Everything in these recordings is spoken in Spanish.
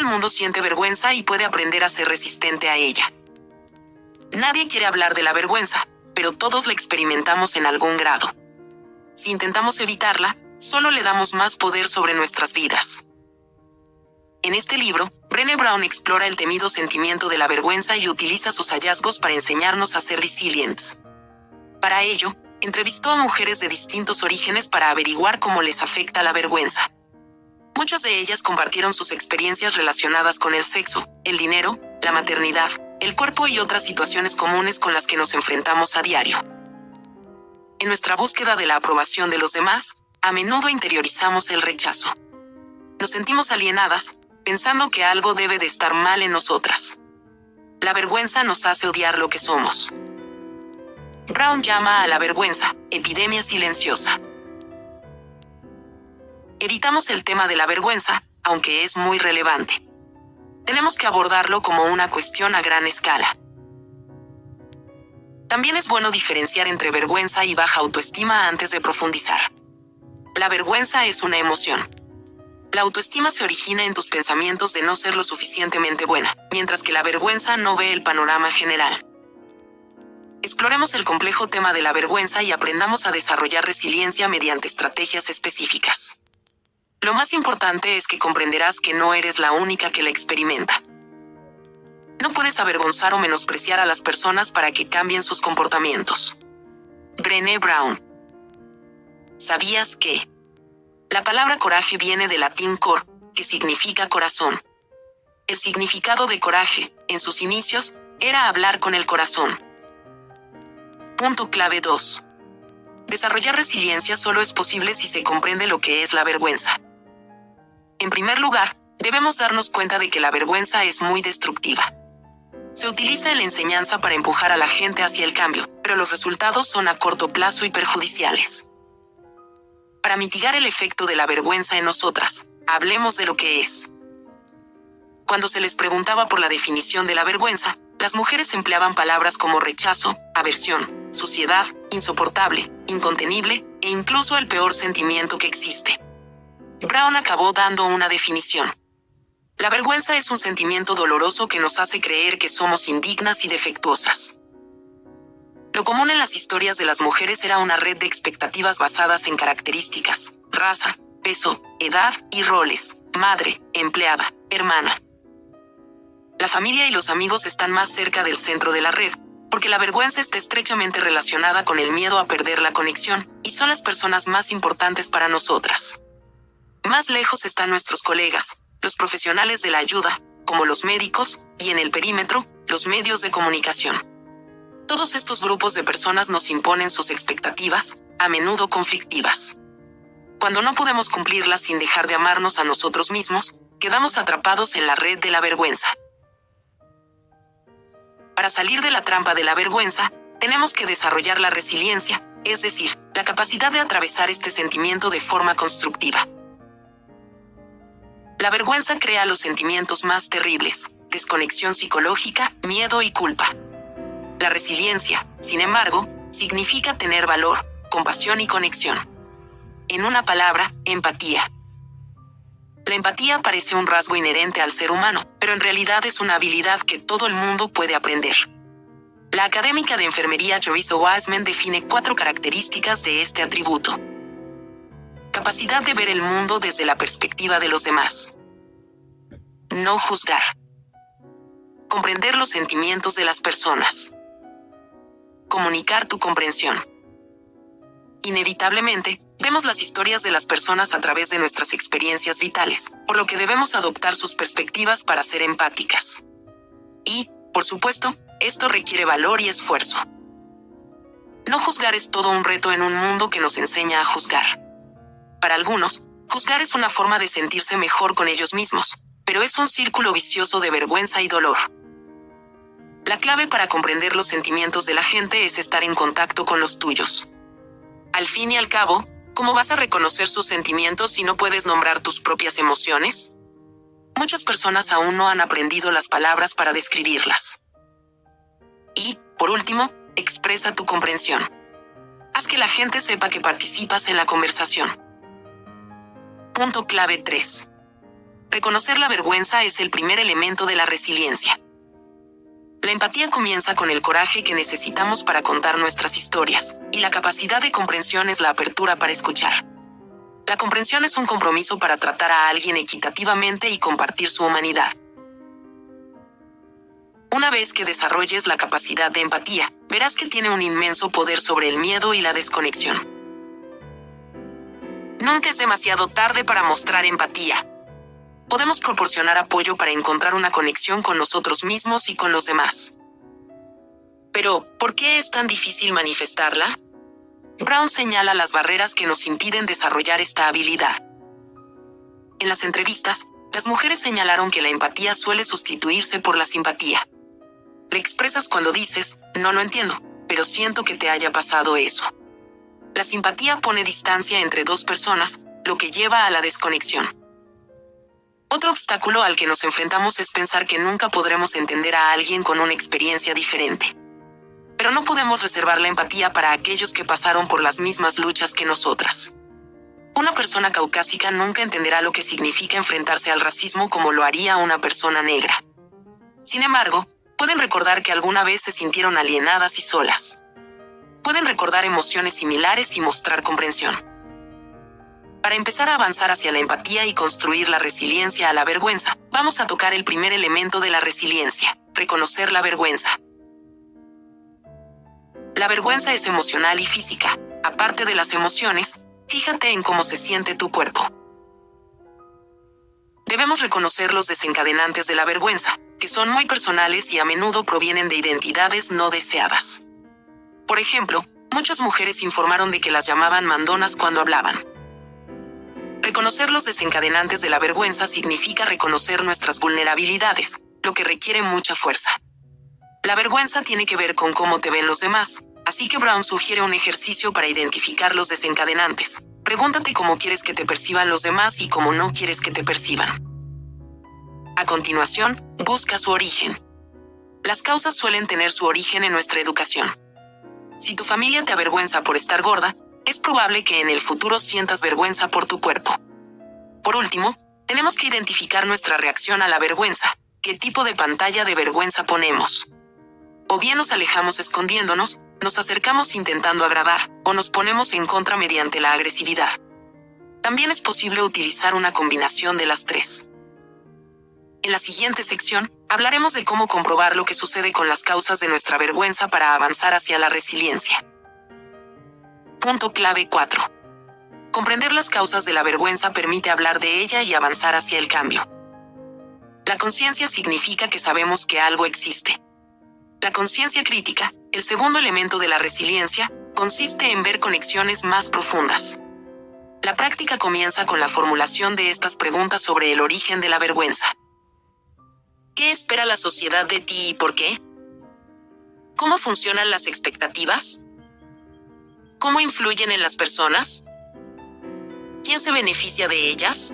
el mundo siente vergüenza y puede aprender a ser resistente a ella. Nadie quiere hablar de la vergüenza, pero todos la experimentamos en algún grado. Si intentamos evitarla, solo le damos más poder sobre nuestras vidas. En este libro, Brené Brown explora el temido sentimiento de la vergüenza y utiliza sus hallazgos para enseñarnos a ser resilientes. Para ello, entrevistó a mujeres de distintos orígenes para averiguar cómo les afecta la vergüenza. Muchas de ellas compartieron sus experiencias relacionadas con el sexo, el dinero, la maternidad, el cuerpo y otras situaciones comunes con las que nos enfrentamos a diario. En nuestra búsqueda de la aprobación de los demás, a menudo interiorizamos el rechazo. Nos sentimos alienadas, pensando que algo debe de estar mal en nosotras. La vergüenza nos hace odiar lo que somos. Brown llama a la vergüenza epidemia silenciosa. Evitamos el tema de la vergüenza, aunque es muy relevante. Tenemos que abordarlo como una cuestión a gran escala. También es bueno diferenciar entre vergüenza y baja autoestima antes de profundizar. La vergüenza es una emoción. La autoestima se origina en tus pensamientos de no ser lo suficientemente buena, mientras que la vergüenza no ve el panorama general. Exploremos el complejo tema de la vergüenza y aprendamos a desarrollar resiliencia mediante estrategias específicas. Lo más importante es que comprenderás que no eres la única que la experimenta. No puedes avergonzar o menospreciar a las personas para que cambien sus comportamientos. Brené Brown. ¿Sabías que? La palabra coraje viene del latín cor, que significa corazón. El significado de coraje, en sus inicios, era hablar con el corazón. Punto clave 2. Desarrollar resiliencia solo es posible si se comprende lo que es la vergüenza. En primer lugar, debemos darnos cuenta de que la vergüenza es muy destructiva. Se utiliza en la enseñanza para empujar a la gente hacia el cambio, pero los resultados son a corto plazo y perjudiciales. Para mitigar el efecto de la vergüenza en nosotras, hablemos de lo que es. Cuando se les preguntaba por la definición de la vergüenza, las mujeres empleaban palabras como rechazo, aversión, suciedad, insoportable, incontenible e incluso el peor sentimiento que existe. Brown acabó dando una definición. La vergüenza es un sentimiento doloroso que nos hace creer que somos indignas y defectuosas. Lo común en las historias de las mujeres era una red de expectativas basadas en características, raza, peso, edad y roles, madre, empleada, hermana. La familia y los amigos están más cerca del centro de la red, porque la vergüenza está estrechamente relacionada con el miedo a perder la conexión, y son las personas más importantes para nosotras. Más lejos están nuestros colegas, los profesionales de la ayuda, como los médicos, y en el perímetro, los medios de comunicación. Todos estos grupos de personas nos imponen sus expectativas, a menudo conflictivas. Cuando no podemos cumplirlas sin dejar de amarnos a nosotros mismos, quedamos atrapados en la red de la vergüenza. Para salir de la trampa de la vergüenza, tenemos que desarrollar la resiliencia, es decir, la capacidad de atravesar este sentimiento de forma constructiva. La vergüenza crea los sentimientos más terribles: desconexión psicológica, miedo y culpa. La resiliencia, sin embargo, significa tener valor, compasión y conexión. En una palabra, empatía. La empatía parece un rasgo inherente al ser humano, pero en realidad es una habilidad que todo el mundo puede aprender. La académica de enfermería Teresa Wiseman define 4 características de este atributo. Capacidad de ver el mundo desde la perspectiva de los demás. No juzgar. Comprender los sentimientos de las personas. Comunicar tu comprensión. Inevitablemente, vemos las historias de las personas a través de nuestras experiencias vitales, por lo que debemos adoptar sus perspectivas para ser empáticas. Y, por supuesto, esto requiere valor y esfuerzo. No juzgar es todo un reto en un mundo que nos enseña a juzgar. Para algunos, juzgar es una forma de sentirse mejor con ellos mismos, pero es un círculo vicioso de vergüenza y dolor. La clave para comprender los sentimientos de la gente es estar en contacto con los tuyos. Al fin y al cabo, ¿cómo vas a reconocer sus sentimientos si no puedes nombrar tus propias emociones? Muchas personas aún no han aprendido las palabras para describirlas. Y, por último, expresa tu comprensión. Haz que la gente sepa que participas en la conversación. Punto clave 3. Reconocer la vergüenza es el primer elemento de la resiliencia. La empatía comienza con el coraje que necesitamos para contar nuestras historias, y la capacidad de comprensión es la apertura para escuchar. La comprensión es un compromiso para tratar a alguien equitativamente y compartir su humanidad. Una vez que desarrolles la capacidad de empatía, verás que tiene un inmenso poder sobre el miedo y la desconexión. Nunca es demasiado tarde para mostrar empatía. Podemos proporcionar apoyo para encontrar una conexión con nosotros mismos y con los demás. Pero, ¿por qué es tan difícil manifestarla? Brown señala las barreras que nos impiden desarrollar esta habilidad. En las entrevistas, las mujeres señalaron que la empatía suele sustituirse por la simpatía. Le expresas cuando dices, no lo entiendo, pero siento que te haya pasado eso. La simpatía pone distancia entre dos personas, lo que lleva a la desconexión. Otro obstáculo al que nos enfrentamos es pensar que nunca podremos entender a alguien con una experiencia diferente. Pero no podemos reservar la empatía para aquellos que pasaron por las mismas luchas que nosotras. Una persona caucásica nunca entenderá lo que significa enfrentarse al racismo como lo haría una persona negra. Sin embargo, pueden recordar que alguna vez se sintieron alienadas y solas. Pueden recordar emociones similares y mostrar comprensión. Para empezar a avanzar hacia la empatía y construir la resiliencia a la vergüenza, vamos a tocar el primer elemento de la resiliencia: reconocer la vergüenza. La vergüenza es emocional y física. Aparte de las emociones, fíjate en cómo se siente tu cuerpo. Debemos reconocer los desencadenantes de la vergüenza, que son muy personales y a menudo provienen de identidades no deseadas. Por ejemplo, muchas mujeres informaron de que las llamaban mandonas cuando hablaban. Reconocer los desencadenantes de la vergüenza significa reconocer nuestras vulnerabilidades, lo que requiere mucha fuerza. La vergüenza tiene que ver con cómo te ven los demás, así que Brown sugiere un ejercicio para identificar los desencadenantes. Pregúntate cómo quieres que te perciban los demás y cómo no quieres que te perciban. A continuación, busca su origen. Las causas suelen tener su origen en nuestra educación. Si tu familia te avergüenza por estar gorda, es probable que en el futuro sientas vergüenza por tu cuerpo. Por último, tenemos que identificar nuestra reacción a la vergüenza. ¿Qué tipo de pantalla de vergüenza ponemos? O bien nos alejamos escondiéndonos, nos acercamos intentando agradar, o nos ponemos en contra mediante la agresividad. También es posible utilizar una combinación de las tres. En la siguiente sección, hablaremos de cómo comprobar lo que sucede con las causas de nuestra vergüenza para avanzar hacia la resiliencia. Punto clave 4. Comprender las causas de la vergüenza permite hablar de ella y avanzar hacia el cambio. La conciencia significa que sabemos que algo existe. La conciencia crítica, el segundo elemento de la resiliencia, consiste en ver conexiones más profundas. La práctica comienza con la formulación de estas preguntas sobre el origen de la vergüenza. ¿Qué espera la sociedad de ti y por qué? ¿Cómo funcionan las expectativas? ¿Cómo influyen en las personas? ¿Quién se beneficia de ellas?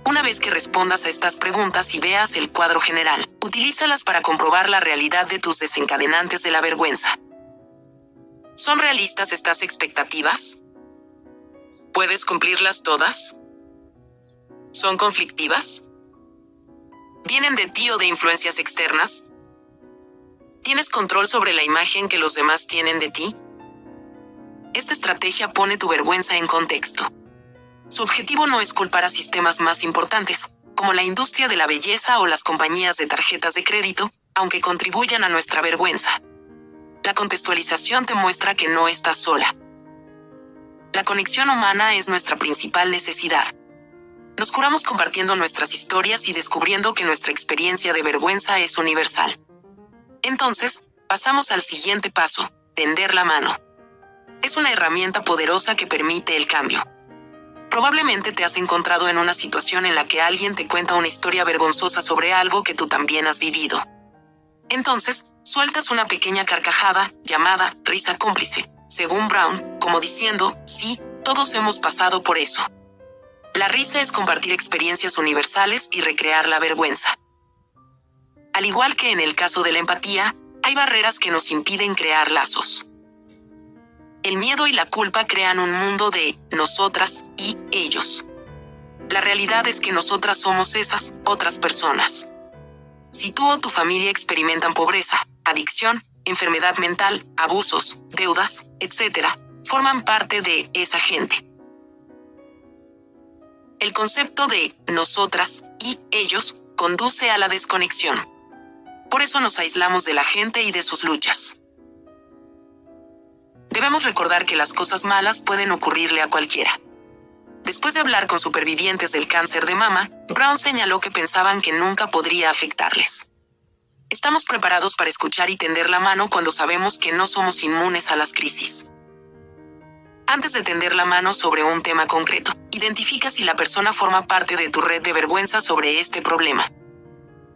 Una vez que respondas a estas preguntas y veas el cuadro general, utilízalas para comprobar la realidad de tus desencadenantes de la vergüenza. ¿Son realistas estas expectativas? ¿Puedes cumplirlas todas? ¿Son conflictivas? ¿Vienen de ti o de influencias externas? ¿Tienes control sobre la imagen que los demás tienen de ti? Esta estrategia pone tu vergüenza en contexto. Su objetivo no es culpar a sistemas más importantes, como la industria de la belleza o las compañías de tarjetas de crédito, aunque contribuyan a nuestra vergüenza. La contextualización te muestra que no estás sola. La conexión humana es nuestra principal necesidad. Nos curamos compartiendo nuestras historias y descubriendo que nuestra experiencia de vergüenza es universal. Entonces, pasamos al siguiente paso: tender la mano. Es una herramienta poderosa que permite el cambio. Probablemente te has encontrado en una situación en la que alguien te cuenta una historia vergonzosa sobre algo que tú también has vivido. Entonces, sueltas una pequeña carcajada, llamada risa cómplice, según Brown, como diciendo, sí, todos hemos pasado por eso. La risa es compartir experiencias universales y recrear la vergüenza. Al igual que en el caso de la empatía, hay barreras que nos impiden crear lazos. El miedo y la culpa crean un mundo de nosotras y ellos. La realidad es que nosotras somos esas otras personas. Si tú o tu familia experimentan pobreza, adicción, enfermedad mental, abusos, deudas, etc., forman parte de esa gente. El concepto de nosotras y ellos conduce a la desconexión. Por eso nos aislamos de la gente y de sus luchas. Debemos recordar que las cosas malas pueden ocurrirle a cualquiera. Después de hablar con supervivientes del cáncer de mama, Brown señaló que pensaban que nunca podría afectarles. Estamos preparados para escuchar y tender la mano cuando sabemos que no somos inmunes a las crisis. Antes de tender la mano sobre un tema concreto, identifica si la persona forma parte de tu red de vergüenza sobre este problema.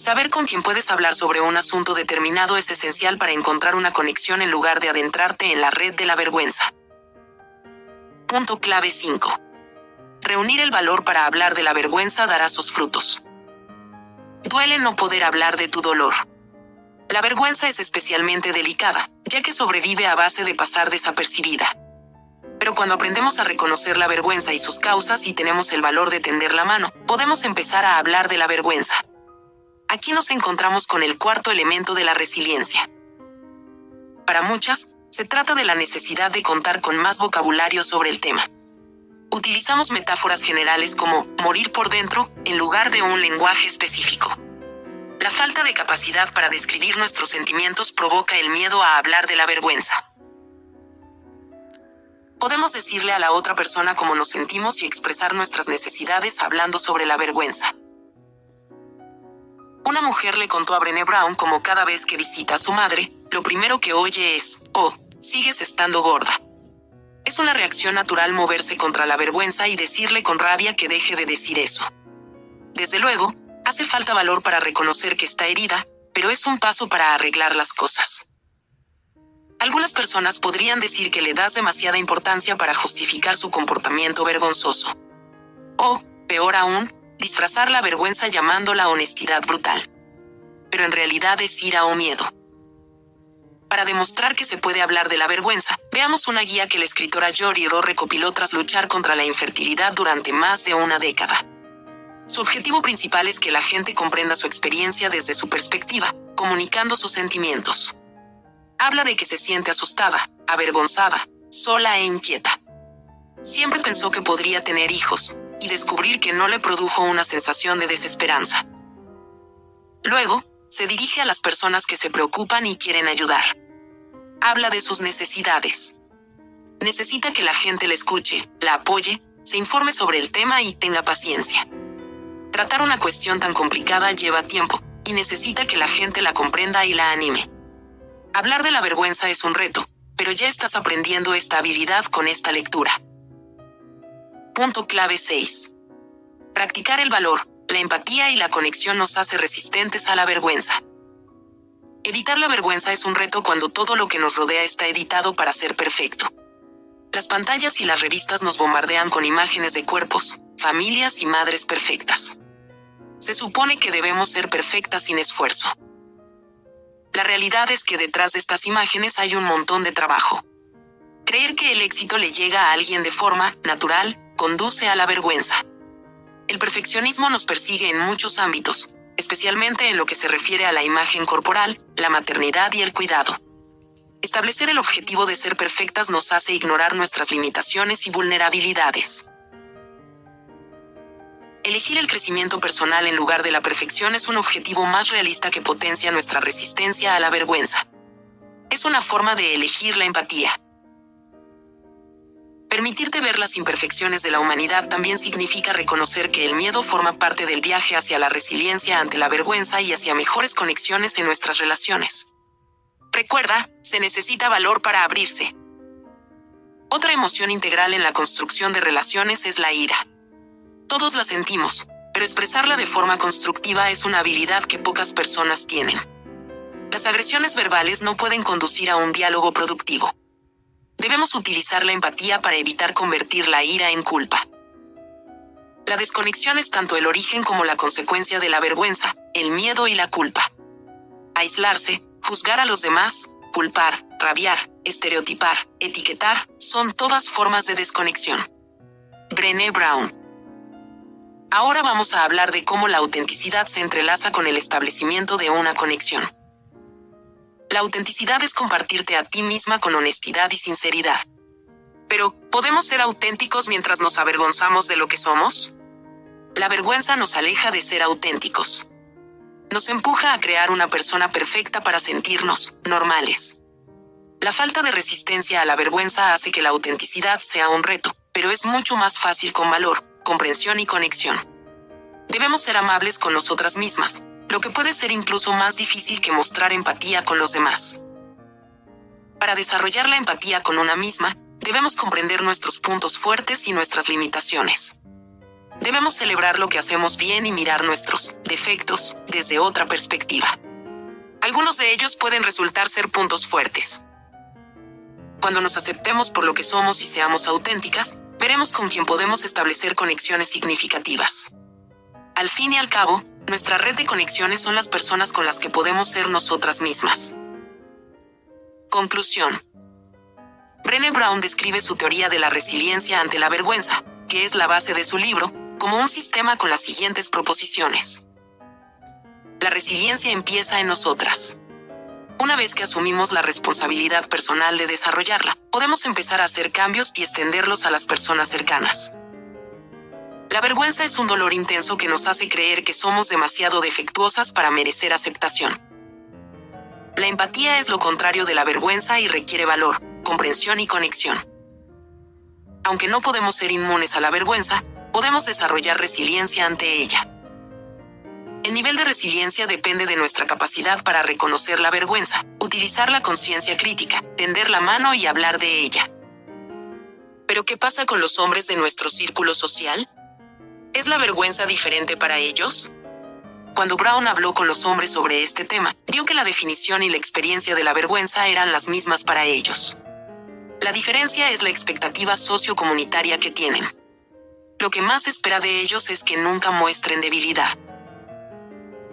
Saber con quién puedes hablar sobre un asunto determinado es esencial para encontrar una conexión en lugar de adentrarte en la red de la vergüenza. Punto clave 5. Reunir el valor para hablar de la vergüenza dará sus frutos. Duele no poder hablar de tu dolor. La vergüenza es especialmente delicada, ya que sobrevive a base de pasar desapercibida. Pero cuando aprendemos a reconocer la vergüenza y sus causas y tenemos el valor de tender la mano, podemos empezar a hablar de la vergüenza. Aquí nos encontramos con el cuarto elemento de la resiliencia. Para muchas, se trata de la necesidad de contar con más vocabulario sobre el tema. Utilizamos metáforas generales como morir por dentro en lugar de un lenguaje específico. La falta de capacidad para describir nuestros sentimientos provoca el miedo a hablar de la vergüenza. Podemos decirle a la otra persona cómo nos sentimos y expresar nuestras necesidades hablando sobre la vergüenza. Una mujer le contó a Brené Brown cómo cada vez que visita a su madre, lo primero que oye es, «Oh, sigues estando gorda». Es una reacción natural moverse contra la vergüenza y decirle con rabia que deje de decir eso. Desde luego, hace falta valor para reconocer que está herida, pero es un paso para arreglar las cosas. Algunas personas podrían decir que le das demasiada importancia para justificar su comportamiento vergonzoso. O, peor aún, disfrazar la vergüenza llamándola honestidad brutal. Pero en realidad es ira o miedo. Para demostrar que se puede hablar de la vergüenza, veamos una guía que la escritora Jory Rowe recopiló tras luchar contra la infertilidad durante más de una década. Su objetivo principal es que la gente comprenda su experiencia desde su perspectiva, comunicando sus sentimientos. Habla de que se siente asustada, avergonzada, sola e inquieta. Siempre pensó que podría tener hijos, y descubrir que no le produjo una sensación de desesperanza. Luego, se dirige a las personas que se preocupan y quieren ayudar. Habla de sus necesidades. Necesita que la gente la escuche, la apoye, se informe sobre el tema y tenga paciencia. Tratar una cuestión tan complicada lleva tiempo, y necesita que la gente la comprenda y la anime. Hablar de la vergüenza es un reto, pero ya estás aprendiendo esta habilidad con esta lectura. Punto clave 6. Practicar el valor, la empatía y la conexión nos hace resistentes a la vergüenza. Evitar la vergüenza es un reto cuando todo lo que nos rodea está editado para ser perfecto. Las pantallas y las revistas nos bombardean con imágenes de cuerpos, familias y madres perfectas. Se supone que debemos ser perfectas sin esfuerzo. La realidad es que detrás de estas imágenes hay un montón de trabajo. Creer que el éxito le llega a alguien de forma natural conduce a la vergüenza. El perfeccionismo nos persigue en muchos ámbitos, especialmente en lo que se refiere a la imagen corporal, la maternidad y el cuidado. Establecer el objetivo de ser perfectas nos hace ignorar nuestras limitaciones y vulnerabilidades. Elegir el crecimiento personal en lugar de la perfección es un objetivo más realista que potencia nuestra resistencia a la vergüenza. Es una forma de elegir la empatía. Permitirte ver las imperfecciones de la humanidad también significa reconocer que el miedo forma parte del viaje hacia la resiliencia ante la vergüenza y hacia mejores conexiones en nuestras relaciones. Recuerda, se necesita valor para abrirse. Otra emoción integral en la construcción de relaciones es la ira. Todos la sentimos, pero expresarla de forma constructiva es una habilidad que pocas personas tienen. Las agresiones verbales no pueden conducir a un diálogo productivo. Debemos utilizar la empatía para evitar convertir la ira en culpa. La desconexión es tanto el origen como la consecuencia de la vergüenza, el miedo y la culpa. Aislarse, juzgar a los demás, culpar, rabiar, estereotipar, etiquetar, son todas formas de desconexión. Brené Brown. Ahora vamos a hablar de cómo la autenticidad se entrelaza con el establecimiento de una conexión. La autenticidad es compartirte a ti misma con honestidad y sinceridad. Pero, ¿podemos ser auténticos mientras nos avergonzamos de lo que somos? La vergüenza nos aleja de ser auténticos. Nos empuja a crear una persona perfecta para sentirnos normales. La falta de resistencia a la vergüenza hace que la autenticidad sea un reto, pero es mucho más fácil con valor, comprensión y conexión. Debemos ser amables con nosotras mismas, lo que puede ser incluso más difícil que mostrar empatía con los demás. Para desarrollar la empatía con una misma, debemos comprender nuestros puntos fuertes y nuestras limitaciones. Debemos celebrar lo que hacemos bien y mirar nuestros defectos desde otra perspectiva. Algunos de ellos pueden resultar ser puntos fuertes. Cuando nos aceptemos por lo que somos y seamos auténticas, veremos con quién podemos establecer conexiones significativas. Al fin y al cabo, nuestra red de conexiones son las personas con las que podemos ser nosotras mismas. Conclusión. Brené Brown describe su teoría de la resiliencia ante la vergüenza, que es la base de su libro, como un sistema con las siguientes proposiciones. La resiliencia empieza en nosotras. Una vez que asumimos la responsabilidad personal de desarrollarla, podemos empezar a hacer cambios y extenderlos a las personas cercanas. La vergüenza es un dolor intenso que nos hace creer que somos demasiado defectuosas para merecer aceptación. La empatía es lo contrario de la vergüenza y requiere valor, comprensión y conexión. Aunque no podemos ser inmunes a la vergüenza, podemos desarrollar resiliencia ante ella. El nivel de resiliencia depende de nuestra capacidad para reconocer la vergüenza, utilizar la conciencia crítica, tender la mano y hablar de ella. ¿Pero qué pasa con los hombres de nuestro círculo social? ¿Es la vergüenza diferente para ellos? Cuando Brown habló con los hombres sobre este tema, vio que la definición y la experiencia de la vergüenza eran las mismas para ellos. La diferencia es la expectativa sociocomunitaria que tienen. Lo que más espera de ellos es que nunca muestren debilidad.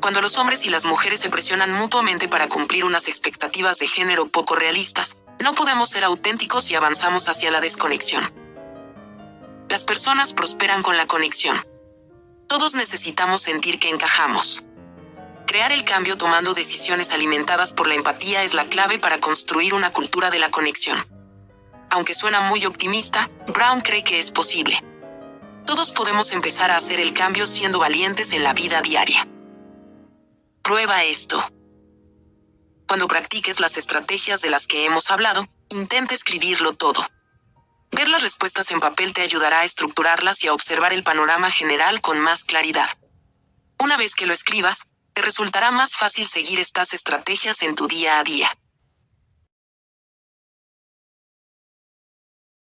Cuando los hombres y las mujeres se presionan mutuamente para cumplir unas expectativas de género poco realistas, no podemos ser auténticos y avanzamos hacia la desconexión. Las personas prosperan con la conexión. Todos necesitamos sentir que encajamos. Crear el cambio tomando decisiones alimentadas por la empatía es la clave para construir una cultura de la conexión. Aunque suena muy optimista, Brown cree que es posible. Todos podemos empezar a hacer el cambio siendo valientes en la vida diaria. Prueba esto. Cuando practiques las estrategias de las que hemos hablado, intenta escribirlo todo. Ver las respuestas en papel te ayudará a estructurarlas y a observar el panorama general con más claridad. Una vez que lo escribas, te resultará más fácil seguir estas estrategias en tu día a día.